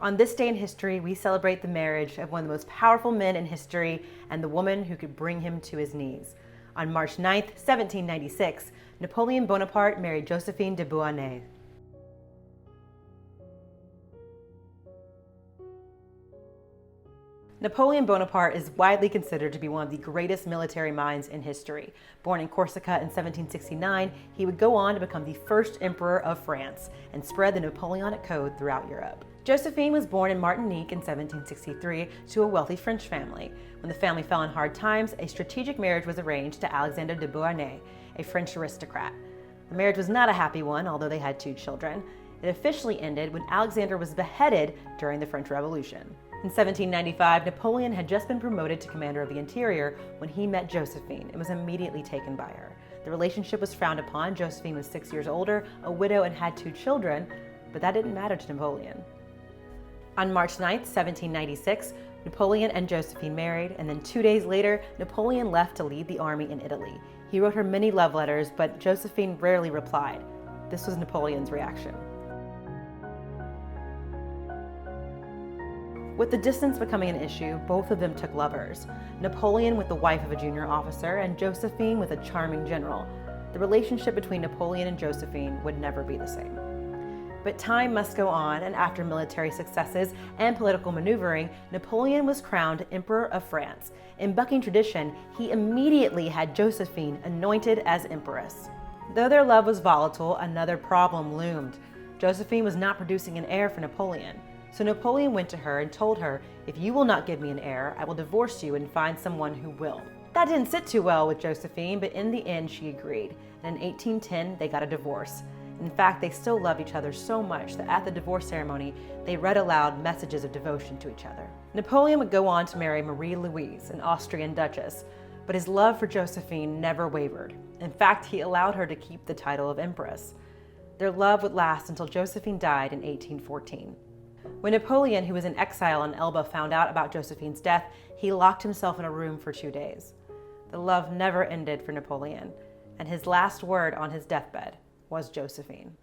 On this day in history, we celebrate the marriage of one of the most powerful men in history and the woman who could bring him to his knees. On March 9th, 1796, Napoleon Bonaparte married Josephine de Beauharnais. Napoleon Bonaparte is widely considered to be one of the greatest military minds in history. Born in Corsica in 1769, he would go on to become the first emperor of France and spread the Napoleonic Code throughout Europe. Josephine was born in Martinique in 1763 to a wealthy French family. When the family fell in hard times, a strategic marriage was arranged to Alexander de Beauharnais, a French aristocrat. The marriage was not a happy one, although they had 2 children. It officially ended when Alexander was beheaded during the French Revolution. In 1795, Napoleon had just been promoted to commander of the interior when he met Josephine and was immediately taken by her. The relationship was frowned upon. Josephine was 6 years older, a widow, and had 2 children, but that didn't matter to Napoleon. On March 9, 1796, Napoleon and Josephine married, and then 2 days later, Napoleon left to lead the army in Italy. He wrote her many love letters, but Josephine rarely replied. This was Napoleon's reaction. With the distance becoming an issue, both of them took lovers. Napoleon with the wife of a junior officer, and Josephine with a charming general. The relationship between Napoleon and Josephine would never be the same. But time must go on, and after military successes and political maneuvering, Napoleon was crowned Emperor of France. In bucking tradition, he immediately had Josephine anointed as Empress. Though their love was volatile, another problem loomed. Josephine was not producing an heir for Napoleon. So Napoleon went to her and told her, "If you will not give me an heir, I will divorce you and find someone who will." That didn't sit too well with Josephine, but in the end she agreed. And in 1810, they got a divorce. In fact, they still loved each other so much that at the divorce ceremony, they read aloud messages of devotion to each other. Napoleon would go on to marry Marie Louise, an Austrian duchess, but his love for Josephine never wavered. In fact, he allowed her to keep the title of Empress. Their love would last until Josephine died in 1814. When Napoleon, who was in exile on Elba, found out about Josephine's death, he locked himself in a room for 2 days. The love never ended for Napoleon, and his last word on his deathbed was Josephine.